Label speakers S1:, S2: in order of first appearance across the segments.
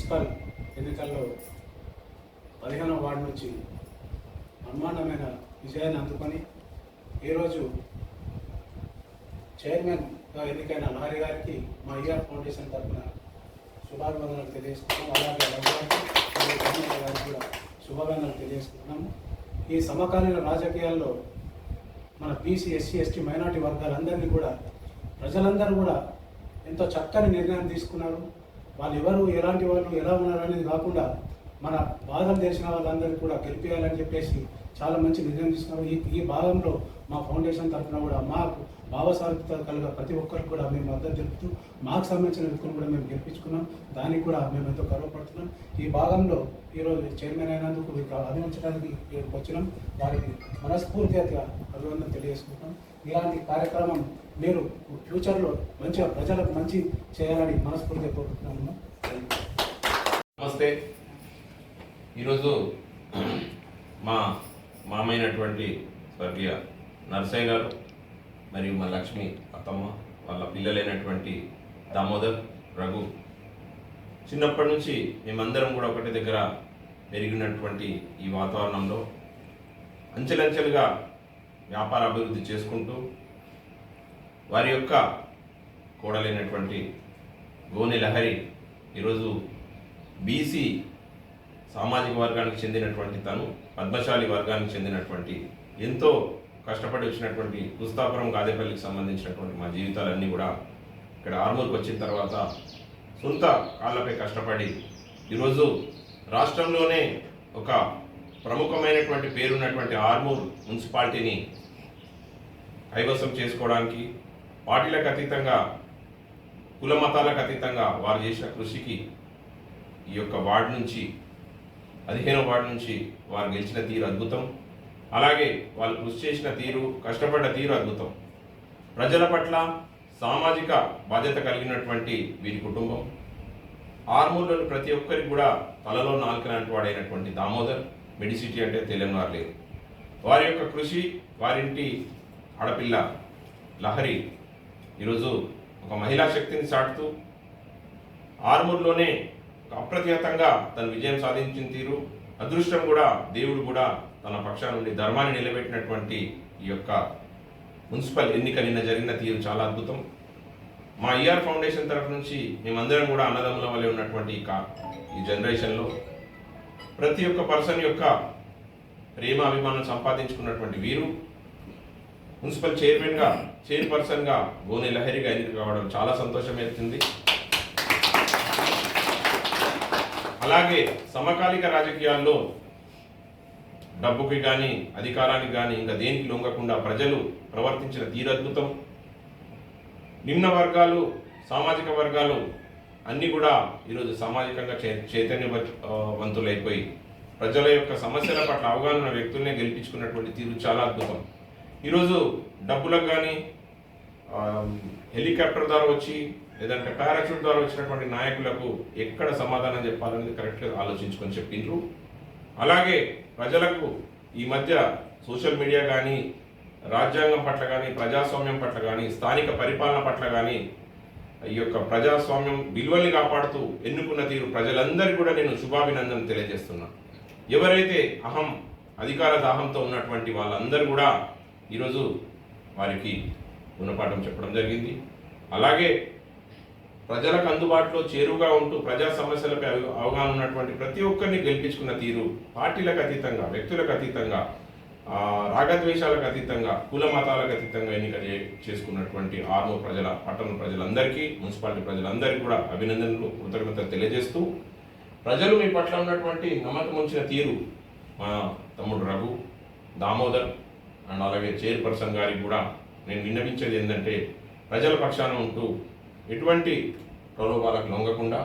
S1: Municipal ఎన్నికల్లో 15వ ward నుంచి బ్రహ్మాండమైన విజయాన్ని అందుకొని ఈరోజు చైర్మన్గా ఎన్నికైన లహరి గారికి మా ఈఆర్ ఫౌండేషన్ తరఫున శుభాభివందనలు తెలియజేసుకుంటాం. అలాగే గారికి కూడా శుభాభివందనలు తెలియజేసుకుంటున్నాము. ఈ సమకాలీన రాజకీయాల్లో మన బీసీ, ఎస్సీ, ఎస్టీ, మైనార్టీ వర్గాలందరినీ కూడా ప్రజలందరూ కూడా ఎంతో చక్కని నిర్ణయం తీసుకున్నారు. వాళ్ళు ఎవరు, ఎలాంటి వాళ్ళు, ఎలా ఉన్నారు అనేది కాకుండా మన బాధలు తెలిసిన వాళ్ళందరికీ కూడా గెలిపేయాలని చెప్పేసి చాలా మంచి నిర్ణయం తీసుకున్నారు. ఈ భాగంలో మా ఫౌండేషన్ తరఫున కూడా మాకు భావసారథ్యత కలిగిన ప్రతి ఒక్కరికి కూడా మేము మద్దతు తెలుపుతూ మాకు సంబంధించిన వ్యక్తులు కూడా మేము గెలిపించుకున్నాం. దానికి కూడా మేము ఎంతో గర్వపడుతున్నాం. ఈ భాగంలో ఈరోజు చైర్మన్ అయినందుకు అభినందించడానికి వచ్చినాం. వారికి మనస్ఫూర్తిగా అభినందన తెలియజేసుకుంటాం. ఇలాంటి కార్యక్రమం మీరు ఫ్యూచర్లో మంచిగా ప్రజలకు మంచి చేయాలని మనస్ఫూర్తిగా కోరుకుంటున్నాము.
S2: నమస్తే. ఈరోజు మా మామైనటువంటి స్వర్గీయ నరసయ్య గారు మరియు మా లక్ష్మి అత్తమ్మ వాళ్ళ పిల్లలైనటువంటి దామోదర్, రఘు, చిన్నప్పటి నుంచి మేమందరం కూడా ఒకటి దగ్గర పెరిగినటువంటి ఈ వాతావరణంలో అంచెలంచెలుగా వ్యాపార అభివృద్ధి చేసుకుంటూ వారి యొక్క కోడలైనటువంటి గోనె లహరి ఈరోజు బీసీ సామాజిక వర్గానికి చెందినటువంటి తను పద్మశాలి వర్గానికి చెందినటువంటి ఎంతో కష్టపడి వచ్చినటువంటి కుస్తాపురం గాదేపల్లికి సంబంధించినటువంటి మా జీవితాలన్నీ కూడా ఇక్కడ ఆర్మూర్కి వచ్చిన తర్వాత సొంత కాళ్ళపై కష్టపడి ఈరోజు రాష్ట్రంలోనే ఒక ప్రముఖమైనటువంటి పేరున్నటువంటి ఆర్మూర్ మున్సిపాలిటీని కైవసం చేసుకోవడానికి పార్టీలకు అతీతంగా, కుల మతాలకు అతీతంగా వారు చేసిన కృషికి ఈ యొక్క వార్డు నుంచి 15వ వార్డు నుంచి వారు గెలిచిన తీరు అద్భుతం. అలాగే వాళ్ళు కృషి చేసిన తీరు, కష్టపడ్డ తీరు అద్భుతం. ప్రజల పట్ల సామాజిక బాధ్యత కలిగినటువంటి వీరి కుటుంబం. ఆర్మూర్లోని ప్రతి ఒక్కరికి కూడా తలలో నాలుక లాంటి వాడైనటువంటి దామోదర్, మెడిసిటీ అంటే తెలియని వారు లేరు. వారి యొక్క కృషి, వారింటి ఆడపిల్ల లహరి ఈరోజు ఒక మహిళా శక్తిని చాటుతూ ఆర్మూర్లోనే అప్రతిహతంగా తన విజయం సాధించిన తీరు, అదృష్టం కూడా, దేవుడు కూడా తన పక్షాన నుండి ధర్మాన్ని నిలబెట్టినటువంటి ఈ యొక్క మున్సిపల్ ఎన్నిక నిన్న జరిగిన తీరు చాలా అద్భుతం. మా ఈఆర్ ఫౌండేషన్ తరఫు నుంచి మేమందరం కూడా అన్నదమ్ముల వల్లే ఉన్నటువంటి ఈ జనరేషన్లో ప్రతి ఒక్క పర్సన్ యొక్క ప్రేమ అభిమానం సంపాదించుకున్నటువంటి వీరు మున్సిపల్ చైర్పర్సన్గా గోనె లహరిగా ఎన్నిక కావడం చాలా సంతోషం వేస్తుంది. అలాగే సమకాలిక రాజకీయాల్లో డబ్బుకి కానీ, అధికారానికి కానీ, ఇంకా దేనికి లొంగకుండా ప్రజలు ప్రవర్తించిన తీరద్భుతం. నిమ్న వర్గాలు, సామాజిక వర్గాలు అన్నీ కూడా ఈరోజు సామాజికంగా చైతన్యవంతులైపోయి ప్రజల యొక్క సమస్యల పట్ల అవగాహన వ్యక్తులనే గెలిపించుకున్నటువంటి తీరు చాలా అద్భుతం. ఈరోజు డబ్బులకు కానీ, హెలికాప్టర్ ద్వారా వచ్చి లేదంటే పారాషూట్ ద్వారా వచ్చినటువంటి నాయకులకు ఎక్కడ సమాధానం చెప్పాలనేది కరెక్ట్గా ఆలోచించుకొని చెప్పిండ్రు. అలాగే ప్రజలకు ఈ మధ్య సోషల్ మీడియా కానీ, రాజ్యాంగం పట్ల కానీ, ప్రజాస్వామ్యం పట్ల కానీ, స్థానిక పరిపాలన పట్ల కానీ ఈ యొక్క ప్రజాస్వామ్యం విలువల్ని కాపాడుతూ ఎన్నుకున్న తీరు ప్రజలందరికీ కూడా నేను శుభాభినందన తెలియజేస్తున్నా. ఎవరైతే అధికార దాహంతో ఉన్నటువంటి వాళ్ళందరూ కూడా ఈరోజు వారికి గుణపాఠం చెప్పడం జరిగింది. అలాగే ప్రజలకు అందుబాటులో చేరువుగా ఉంటూ ప్రజా సమస్యలపై అవగాహన ఉన్నటువంటి ప్రతి ఒక్కరిని గెలిపించుకున్న తీరు పార్టీలకు అతీతంగా, వ్యక్తులకు అతీతంగా, రాగద్వేషాలకు అతీతంగా, కుల మతాలకు అతీతంగా ఎన్నిక చేసుకున్నటువంటి ఆర్మూర్ ప్రజల, పట్టణ ప్రజలందరికీ, మున్సిపాలిటీ ప్రజలందరికీ కూడా అభినందనలు, కృతజ్ఞతలు తెలియజేస్తూ ప్రజలు మీ పట్ల ఉన్నటువంటి నమ్మకం ఉంచిన తీరు మా తమ్ముడు రఘు, దామోదర్ అండ్ అలాగే చైర్పర్సన్ గారికి కూడా నేను విన్నవించేది ఏంటంటే ప్రజల పక్షాన ఉంటూ ఎటువంటి ప్రలోభాలకు లొంగకుండా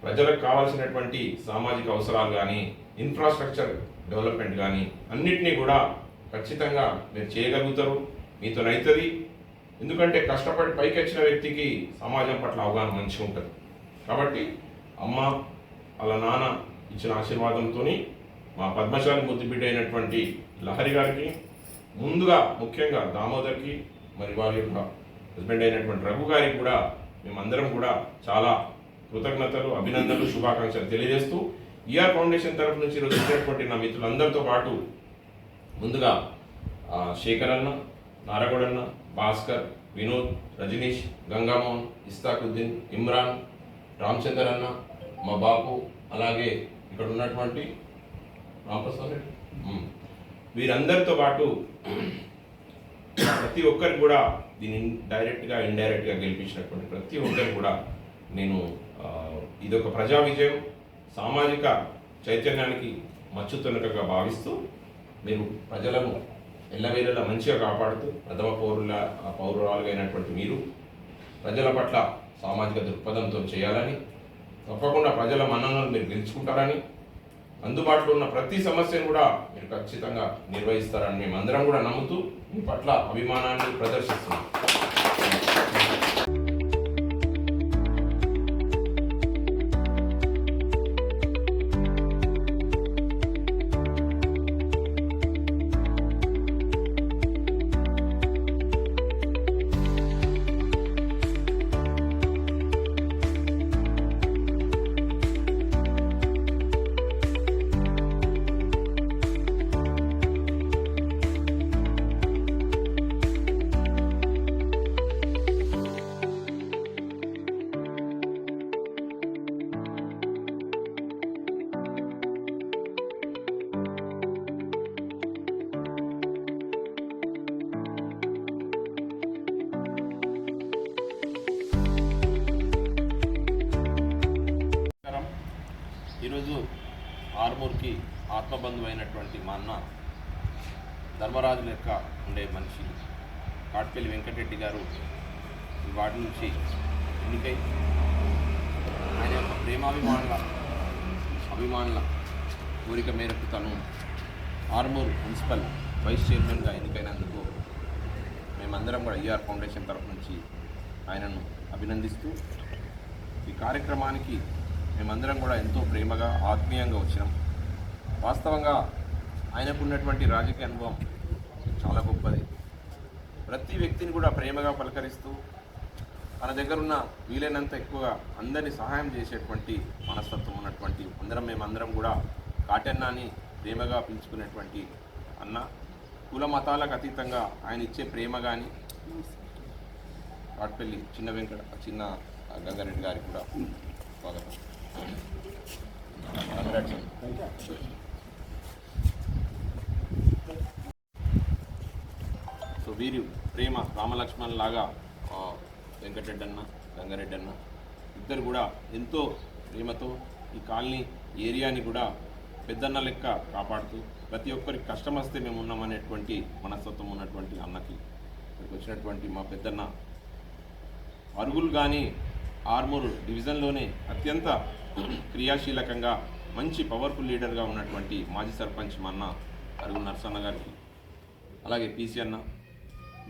S2: ప్రజలకు కావాల్సినటువంటి సామాజిక అవసరాలు కానీ, ఇన్ఫ్రాస్ట్రక్చర్ డెవలప్మెంట్ కానీ అన్నిటినీ కూడా ఖచ్చితంగా మీరు చేయగలుగుతారు, మీతోనైతుంది. ఎందుకంటే కష్టపడి పైకి వచ్చిన వ్యక్తికి సమాజం పట్ల అవగాహన మంచిగా ఉంటుంది. కాబట్టి అమ్మ వాళ్ళ నాన్న ఇచ్చిన ఆశీర్వాదంతో మా పద్మశాలి ముద్దుబిడ్డ అయినటువంటి లహరి గారికి, ముందుగా ముఖ్యంగా దామోదర్కి, మరి వారి యొక్క హస్బెండ్ అయినటువంటి రఘు గారికి కూడా మేమందరం కూడా చాలా కృతజ్ఞతలు, అభినందనలు, శుభాకాంక్షలు తెలియజేస్తూ ఈఆర్ ఫౌండేషన్ తరఫు నుంచి ఈరోజు వచ్చినటువంటి నా మిత్రులందరితో పాటు ముందుగా శేఖర్ అన్న, నారగొడన్న, భాస్కర్, వినోద్, రజనీష్, గంగామోహన్, ఇస్తాకుద్దీన్, ఇమ్రాన్, రామచందర్ అన్న, మా బాపు, అలాగే ఇక్కడ ఉన్నటువంటి రామప్రసాద్ రెడ్డి, వీరందరితో పాటు ప్రతి ఒక్కరికి కూడా దీన్ని డైరెక్ట్గా ఇండైరెక్ట్గా గెలిపించినటువంటి ప్రతి ఒక్కరికి కూడా నేను ఇదొక ప్రజా విజయం, సామాజిక చైతన్యానికి మచ్చుతునకగా భావిస్తూ మీరు ప్రజలను ఎల్లవేళలా మంచిగా కాపాడుతూ ప్రథమ పౌరురాలుగా అయినటువంటి మీరు ప్రజల పట్ల సామాజిక దృక్పథంతో చేయాలని, తప్పకుండా ప్రజల మన్ననలు మీరు గెలుచుకుంటారని, అందుబాటులో ఉన్న ప్రతి సమస్యను కూడా మీరు ఖచ్చితంగా నిర్వహిస్తారని మేమందరం కూడా నమ్ముతూ మీ పట్ల అభిమానాన్ని ప్రదర్శిస్తున్నాం. ఈరోజు ఆర్మూర్కి ఆత్మబంధువు అయినటువంటి మా అన్న ధర్మరాజు లెక్క ఉండే మనిషి కాట్పల్లి వెంకటరెడ్డి గారు ఈ వార్డు నుంచి ఎన్నికై ఆయన యొక్క అభిమానుల కోరిక మేరకు తను ఆర్మూర్ మున్సిపల్ వైస్ చైర్మన్గా ఎన్నికైనందుకు మేమందరం కూడా ఈఆర్ ఫౌండేషన్ తరఫు నుంచి ఆయనను అభినందిస్తూ ఈ కార్యక్రమానికి మేమందరం కూడా ఎంతో ప్రేమగా ఆత్మీయంగా వచ్చినాం. వాస్తవంగా ఆయనకున్నటువంటి రాజకీయ అనుభవం చాలా గొప్పది. ప్రతి వ్యక్తిని కూడా ప్రేమగా పలకరిస్తూ తన దగ్గర ఉన్న వీలైనంత ఎక్కువగా అందరినీ సహాయం చేసేటువంటి మనస్తత్వం ఉన్నటువంటి మేమందరం కూడా కాటన్నాని ప్రేమగా పిలుచుకునేటువంటి అన్న. కుల మతాలకు అతీతంగా ఆయన ఇచ్చే ప్రేమ కానీ కాట్పల్లి చిన్న గంగారెడ్డి గారికి కూడా స్వాగతం. సో వీరు ప్రేమ రామలక్ష్మణ్ లాగా వెంకటరెడ్డి అన్న, గంగారెడ్డి అన్న ఇద్దరు కూడా ఎంతో ప్రేమతో ఈ కాలనీ ఏరియాని కూడా పెద్దన్న లెక్క కాపాడుతూ ప్రతి ఒక్కరికి కష్టం వస్తే మేము ఉన్నామనేటువంటి మనస్తత్వం ఉన్నటువంటి అన్నకి ఇక్కడికి వచ్చినటువంటి మా పెద్దన్న అరుగులు కానీ ఆర్మూర్ డివిజన్లోనే అత్యంత క్రియాశీలకంగా మంచి పవర్ఫుల్ లీడర్గా ఉన్నటువంటి మాజీ సర్పంచ్ మా అన్న అరుగు నరసన్న గారికి, అలాగే పీసీ అన్న,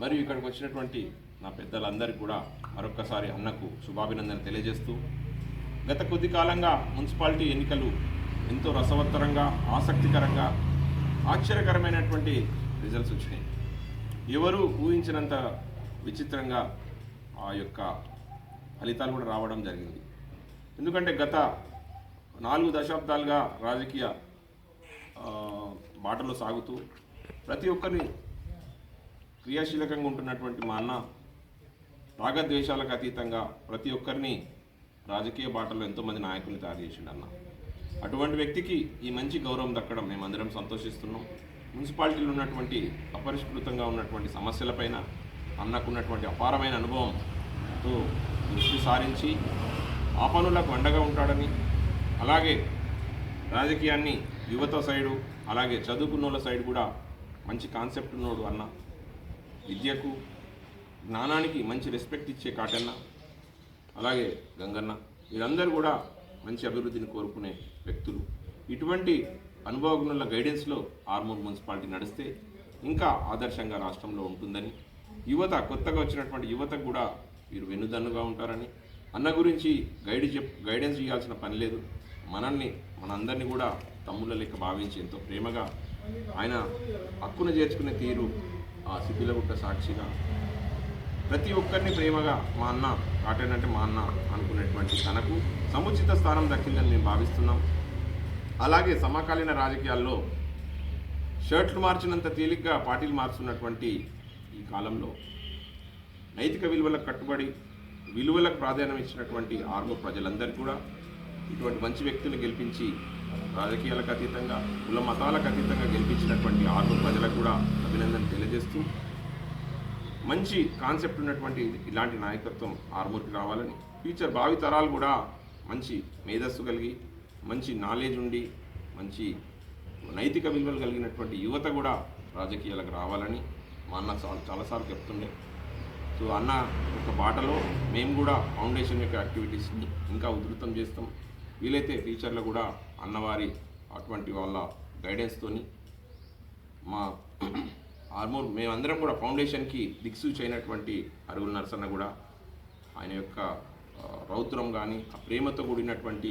S2: మరియు ఇక్కడికి వచ్చినటువంటి నా పెద్దలందరికీ కూడా మరొక్కసారి అన్నకు శుభాభినందన తెలియజేస్తూ, గత కొద్ది కాలంగా మున్సిపాలిటీ ఎన్నికలు ఎంతో రసవత్తరంగా, ఆసక్తికరంగా, ఆశ్చర్యకరమైనటువంటి రిజల్ట్స్ వచ్చినాయి. ఎవరు ఊహించినంత విచిత్రంగా ఆ యొక్క ఫలితాలు కూడా రావడం జరిగింది. ఎందుకంటే గత 4 దశాబ్దాలుగా రాజకీయ బాటలో సాగుతూ ప్రతి ఒక్కరిని క్రియాశీలకంగా ఉంటున్నటువంటి మా అన్న రాగద్వేషాలకు అతీతంగా ప్రతి ఒక్కరిని రాజకీయ బాటలో ఎంతోమంది నాయకుల్ని తయారు చేసిండు అన్న. అటువంటి వ్యక్తికి ఈ మంచి గౌరవం దక్కడం మేమందరం సంతోషిస్తున్నాం. మున్సిపాలిటీలో ఉన్నటువంటి అపరిష్కృతంగా ఉన్నటువంటి సమస్యలపైన అన్నకున్నటువంటి అపారమైన అనుభవంతో దృష్టి సారించి ఆ పనులకు అండగా ఉంటాడని, అలాగే రాజకీయాన్ని యువత సైడు అలాగే చదువుకున్నోళ్ళ సైడ్ కూడా మంచి కాన్సెప్ట్ ఉన్నోడు అన్న. విద్యకు జ్ఞానానికి మంచి రెస్పెక్ట్ ఇచ్చే కాటన్న, అలాగే గంగన్న, వీరందరూ కూడా మంచి అభివృద్ధిని కోరుకునే వ్యక్తులు. ఇటువంటి అనుభవజ్ఞుల గైడెన్స్లో ఆర్మూర్ మున్సిపాలిటీ నడిస్తే ఇంకా ఆదర్శంగా రాష్ట్రంలో ఉంటుందని, యువత కొత్తగా వచ్చినటువంటి యువతకు కూడా వీరు వెన్నుదన్నుగా ఉంటారని, అన్న గురించి గైడెన్స్ చేయాల్సిన పని లేదు. మనందరినీ కూడా తమ్ముళ్ళ లెక్క భావించి ఎంతో ప్రేమగా ఆయన హక్కును చేర్చుకునే తీరు ఆ శిథిలగుట్ట సాక్షిగా ప్రతి ఒక్కరిని ప్రేమగా మా అన్న కాటన్ అంటే మా అన్న అనుకునేటువంటి తనకు సముచిత స్థానం దక్కిందని మేము భావిస్తున్నాం. అలాగే సమకాలీన రాజకీయాల్లో షర్ట్లు మార్చినంత తేలిగ్గా పార్టీలు మార్చున్నటువంటి ఈ కాలంలో నైతిక విలువలకు కట్టుబడి విలువలకు ప్రాధాన్యం ఇచ్చినటువంటి ఆర్మూర్ ప్రజలందరికీ కూడా ఇటువంటి మంచి వ్యక్తులు గెలిపించి రాజకీయాలకు అతీతంగా కుల మతాలకు అతీతంగా గెలిపించినటువంటి ఆర్మూర్ ప్రజలకు కూడా అభినందన తెలియజేస్తూ మంచి కాన్సెప్ట్ ఉన్నటువంటి ఇలాంటి నాయకత్వం ఆర్మూర్కి రావాలని, ఫ్యూచర్ భావి తరాలు కూడా మంచి మేధస్సు కలిగి మంచి నాలెడ్జ్ ఉండి మంచి నైతిక విలువలు కలిగినటువంటి యువత కూడా రాజకీయాలకు రావాలని మా అన్న చాలాసార్లు చెప్తుండే. సో అన్న ఒక బాటలో మేము కూడా ఫౌండేషన్ యొక్క యాక్టివిటీస్ని ఇంకా ఉధృతం చేస్తాం. వీలైతే ఫ్యూచర్లో కూడా అన్నవారి అటువంటి వాళ్ళ గైడెన్స్తోని మా ఆర్మూర్ మేమందరం కూడా ఫౌండేషన్కి దిక్సూచి అయినటువంటి అరుగుల నరసన్న కూడా ఆయన యొక్క రౌద్రం కానీ ఆ ప్రేమతో కూడినటువంటి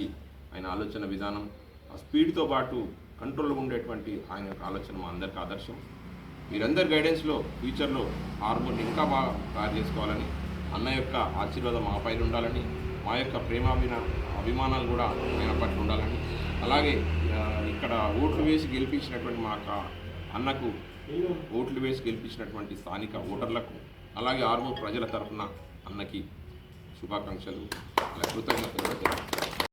S2: ఆయన ఆలోచన విధానం, ఆ స్పీడ్తో పాటు కంట్రోల్లో ఉండేటువంటి ఆయన యొక్క ఆలోచన మా అందరికీ ఆదర్శం. వీరందరి గైడెన్స్లో ఫ్యూచర్లో ఆర్మూర్ని ఇంకా బాగా తయారు చేసుకోవాలని, అన్న యొక్క ఆశీర్వాదం మా పైన ఉండాలని, మా యొక్క అభిమానాలు కూడా ఆయన పట్ల ఉండాలని, అలాగే ఇక్కడ ఓట్లు వేసి గెలిపించినటువంటి మా అన్నకు ఓట్లు వేసి గెలిపించినటువంటి స్థానిక ఓటర్లకు, అలాగే ఆర్మూర్ ప్రజల తరఫున అన్నకి శుభాకాంక్షలు, కృతజ్ఞతలు.